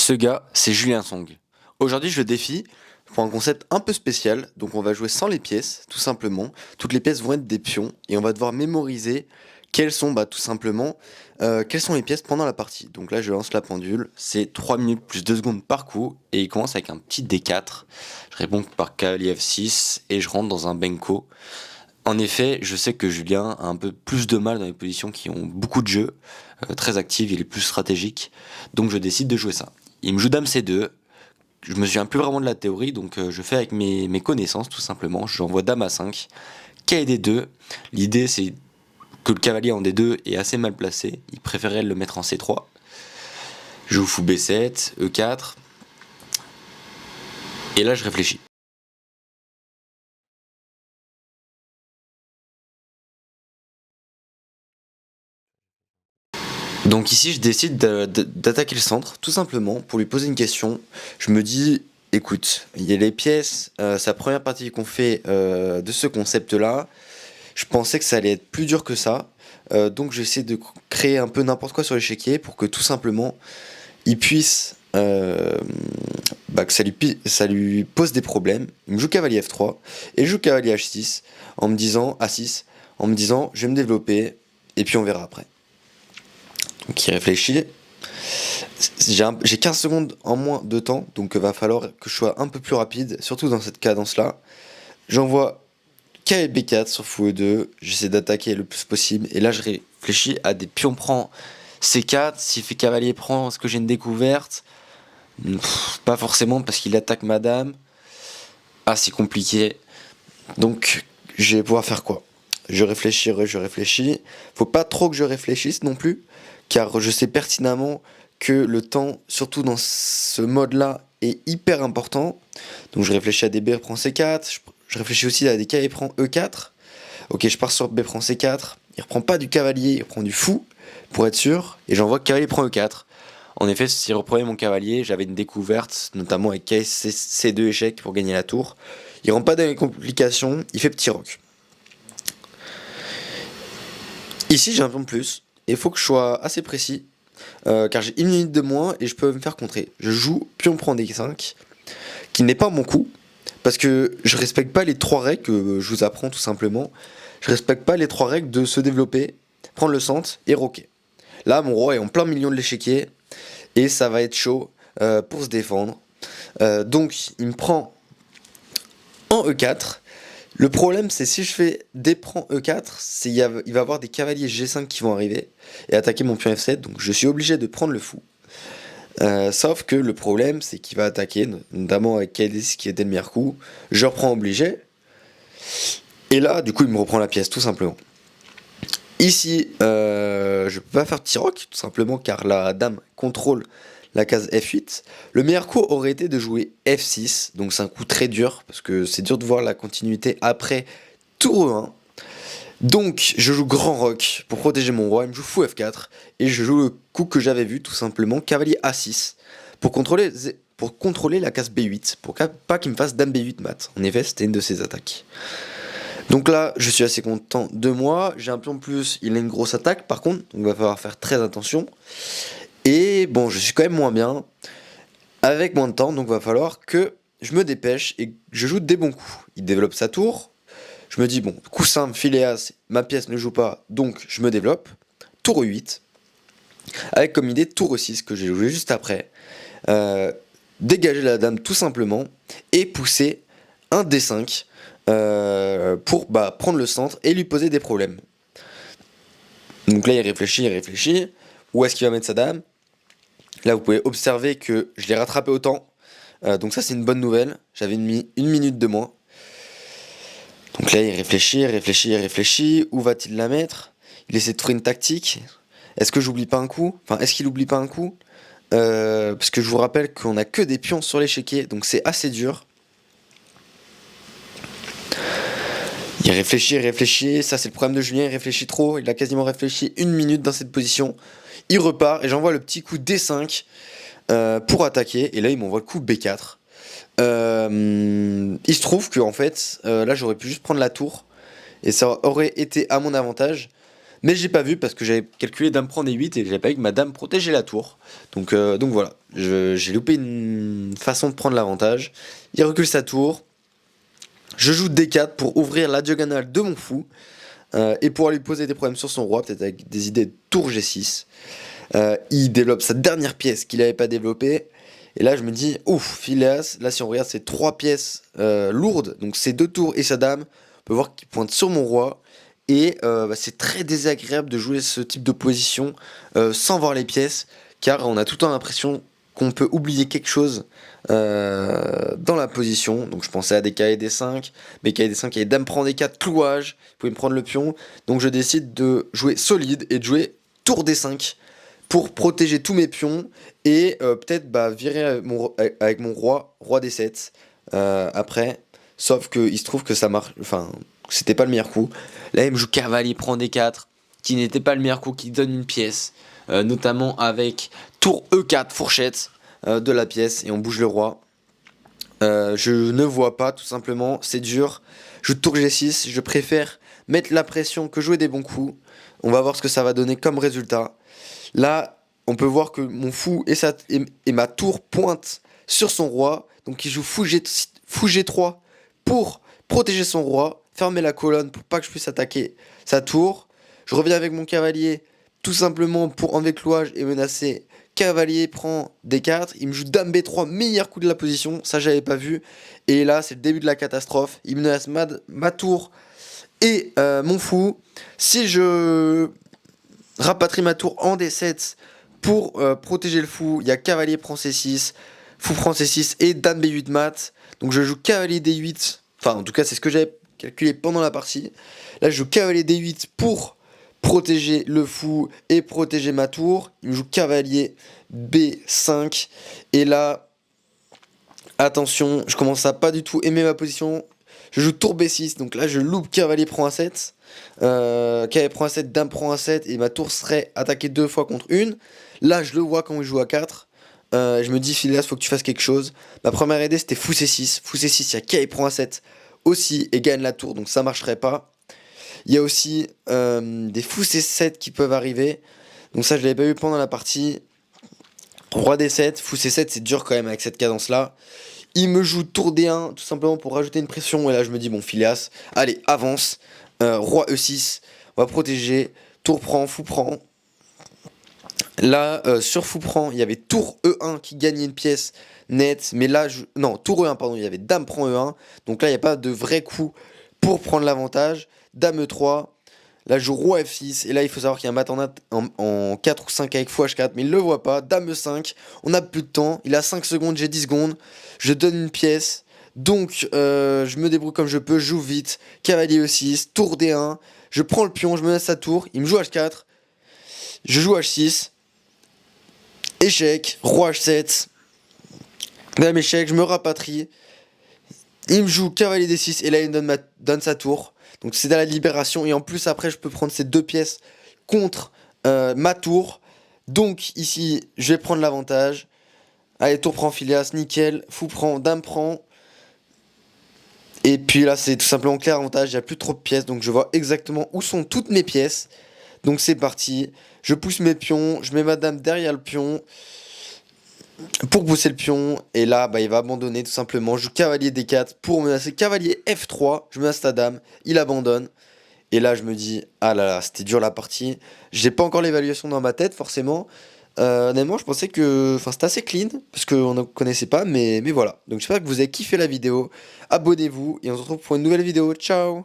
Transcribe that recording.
Ce gars, c'est Julien Song. Aujourd'hui, je le défie pour un concept un peu spécial. Donc, on va jouer sans les pièces, tout simplement. Toutes les pièces vont être des pions et on va devoir mémoriser quelles sont, tout simplement, quelles sont les pièces pendant la partie. Donc là, je lance la pendule. C'est 3 minutes plus 2 secondes par coup et il commence avec un petit D4. Je réponds par cavalier F6 et je rentre dans un benko. En effet, je sais que Julien a un peu plus de mal dans les positions qui ont beaucoup de jeux, très actives, il est plus stratégique, donc je décide de jouer ça. Il me joue Dame C2, je me souviens plus vraiment de la théorie, donc je fais avec mes connaissances tout simplement, j'envoie Dame A5, K D2, l'idée c'est que le cavalier en D2 est assez mal placé, il préférait le mettre en C3, je joue fou B7, E4, et là je réfléchis. Donc ici, je décide d'attaquer le centre, tout simplement, pour lui poser une question. Je me dis, écoute, il y a les pièces, c'est la première partie qu'on fait de ce concept-là. Je pensais que ça allait être plus dur que ça. Donc j'essaie de créer un peu n'importe quoi sur l'échiquier pour que tout simplement, il puisse... que ça lui pose des problèmes. Il me joue cavalier F3 et je joue cavalier H6 en me disant A6, en me disant je vais me développer et puis on verra après. Donc il réfléchit. J'ai 15 secondes en moins de temps, donc va falloir que je sois un peu plus rapide, surtout dans cette cadence-là. J'envoie K et B4 sur fou E2, j'essaie d'attaquer le plus possible, et là je réfléchis à des pions prend C4, s'il fait cavalier prend, est-ce que j'ai une découverte? Pas forcément parce qu'il attaque ma dame. Ah, c'est compliqué. Donc je vais pouvoir faire quoi? Je réfléchis. Faut pas trop que je réfléchisse non plus, car je sais pertinemment que le temps, surtout dans ce mode-là, est hyper important. Donc je réfléchis à des B prend C4, je réfléchis aussi à des K prend E4. Ok, je pars sur B prend C4, il reprend pas du cavalier, il reprend du fou, pour être sûr, et j'envoie cavalier prend E4. En effet, s'il reprenait mon cavalier, j'avais une découverte, notamment avec C2 échec pour gagner la tour. Il rentre pas dans les complications, il fait petit roc. Ici, j'ai un pion de plus, et il faut que je sois assez précis, car j'ai 1 minute de moins et je peux me faire contrer. Je joue pion prend D5, qui n'est pas mon coup, parce que je respecte pas les 3 règles que je vous apprends tout simplement. Je respecte pas les 3 règles de se développer, prendre le centre et roquer. Là, mon roi est en plein milieu de l'échiquier, et ça va être chaud pour se défendre. Donc, il me prend en E4. Le problème, c'est si je fais D prend E4, il va avoir des cavaliers G5 qui vont arriver et attaquer mon pion F7, donc je suis obligé de prendre le fou. Sauf que le problème, c'est qu'il va attaquer, notamment avec KD6 qui est dès le meilleur coup. Je reprends obligé. Et là, du coup, il me reprend la pièce, tout simplement. Ici, je peux pas faire petit roc, tout simplement, car la dame contrôle la case F8. Le meilleur coup aurait été de jouer F6, donc c'est un coup très dur, parce que c'est dur de voir la continuité après tour E1. Donc je joue grand roc pour protéger mon roi, il me joue fou F4, et je joue le coup que j'avais vu tout simplement, cavalier A6, pour contrôler la case B8, pour pas qu'il me fasse dame B8 mat. En effet, c'était une de ses attaques. Donc là, je suis assez content de moi, j'ai un pion de plus, il a une grosse attaque par contre, donc il va falloir faire très attention. Et bon, je suis quand même moins bien, avec moins de temps, donc il va falloir que je me dépêche et que je joue des bons coups. Il développe sa tour, je me dis bon, coup simple, filet as, ma pièce ne joue pas, donc je me développe. Tour E8, avec comme idée tour E6 que j'ai joué juste après. Dégager la dame tout simplement et pousser un D5 pour prendre le centre et lui poser des problèmes. Donc là il réfléchit, où est-ce qu'il va mettre sa dame? Là vous pouvez observer que je l'ai rattrapé au temps, donc ça c'est une bonne nouvelle, j'avais une minute de moins. Donc là il réfléchit, où va-t-il la mettre? Il essaie de trouver une tactique. Est-ce que j'oublie pas un coup? Enfin, est-ce qu'il oublie pas un coup? Parce que je vous rappelle qu'on a que des pions sur l'échiquier, donc c'est assez dur. Il réfléchit, ça c'est le problème de Julien, il réfléchit trop, il a quasiment réfléchi 1 minute dans cette position. Il repart et j'envoie le petit coup D5 pour attaquer, et là il m'envoie le coup B4. Il se trouve que en fait, là j'aurais pu juste prendre la tour, et ça aurait été à mon avantage. Mais j'ai pas vu parce que j'avais calculé dame prend D8 et j'avais pas vu que ma dame protégeait la tour. Donc voilà, j'ai loupé une façon de prendre l'avantage. Il recule sa tour. Je joue D4 pour ouvrir la diagonale de mon fou. Et pour lui poser des problèmes sur son roi, peut-être avec des idées de tour G6. Il développe sa dernière pièce qu'il n'avait pas développée. Et là, je me dis, ouf, Phileas, là, si on regarde ces 3 pièces lourdes, donc ces 2 tours et sa dame, on peut voir qu'il pointe sur mon roi. Et c'est très désagréable de jouer ce type de position sans voir les pièces, car on a tout le temps l'impression qu'on peut oublier quelque chose dans la position. Donc je pensais à des KD D5, mais KD D5 il y avait dame prend D4, clouage, vous pouvez me prendre le pion. Donc je décide de jouer solide et de jouer tour D5 pour protéger tous mes pions et peut-être virer avec mon roi D7 après. Sauf que il se trouve que ça marche, enfin c'était pas le meilleur coup. Là il me joue cavalier prend D4, qui n'était pas le meilleur coup, qui donne une pièce, notamment avec tour E4 fourchette de la pièce et on bouge le roi. Je ne vois pas tout simplement, c'est dur. Je tour G6, je préfère mettre la pression que jouer des bons coups. On va voir ce que ça va donner comme résultat. Là, on peut voir que mon fou et ma tour pointent sur son roi. Donc il joue fou G3 pour protéger son roi, fermer la colonne pour pas que je puisse attaquer sa tour. Je reviens avec mon cavalier tout simplement pour enlever clouage et menacer. Cavalier prend D4, il me joue dame B3, meilleur coup de la position, ça j'avais pas vu. Et là c'est le début de la catastrophe, il menace ma tour et mon fou. Si je rapatrie ma tour en D7 pour protéger le fou, il y a cavalier prend C6, fou prend C6 et dame B8 mat. Donc je joue cavalier D8, enfin en tout cas c'est ce que j'avais calculé pendant la partie. Là je joue cavalier D8 pour protéger le fou et protéger ma tour. Il me joue cavalier B5. Et là, attention, je commence à pas du tout aimer ma position. Je joue tour B6, donc là je loupe cavalier prend A7. Cavalier prend A7, dame prend A7, et ma tour serait attaquée 2 fois contre une. Là je le vois quand il joue A4. Je me dis, Phileas, faut que tu fasses quelque chose. Ma première idée c'était fou C6. Fou C6, il y a cavalier prend A7 aussi et gagne la tour, donc ça marcherait pas. Il y a aussi des fous C7 qui peuvent arriver. Donc ça, je l'avais pas eu pendant la partie. Roi D7, fou C7, c'est dur quand même avec cette cadence-là. Il me joue tour D1, tout simplement pour rajouter une pression. Et là, je me dis, bon, Phileas, allez, avance. Roi E6, on va protéger. Tour prend, fou prend. Là, sur fou prend, il y avait tour E1 qui gagnait une pièce nette. Mais là, non, tour E1, pardon, il y avait dame prend E1. Donc là, il n'y a pas de vrai coup pour prendre l'avantage. Dame E3, là je joue roi F6, et là il faut savoir qu'il y a un mat en 4 ou 5 avec fou H4, mais il le voit pas. Dame E5, on a plus de temps, il a 5 secondes, j'ai 10 secondes, je donne une pièce, donc je me débrouille comme je peux, je joue vite, cavalier E6, tour D1, je prends le pion, je me laisse sa tour, il me joue H4, je joue H6, échec, roi H7, dame échec, je me rapatrie, il me joue cavalier D6, et là il me donne sa tour. Donc c'est à la libération. Et en plus après je peux prendre ces 2 pièces contre ma tour. Donc ici je vais prendre l'avantage. Allez, tour prend Phileas, nickel. Fou prend, dame prend. Et puis là c'est tout simplement clair avantage. Il n'y a plus trop de pièces. Donc je vois exactement où sont toutes mes pièces. Donc c'est parti. Je pousse mes pions. Je mets ma dame derrière le pion pour pousser le pion. Et là il va abandonner tout simplement. Je joue cavalier D4 pour menacer cavalier F3. Je menace ta dame. Il abandonne. Et là je me dis, ah là là, c'était dur la partie. J'ai pas encore l'évaluation dans ma tête forcément. Honnêtement je pensais que c'était assez clean. Parce qu'on ne connaissait pas. Mais voilà. Donc j'espère que vous avez kiffé la vidéo. Abonnez-vous. Et on se retrouve pour une nouvelle vidéo. Ciao.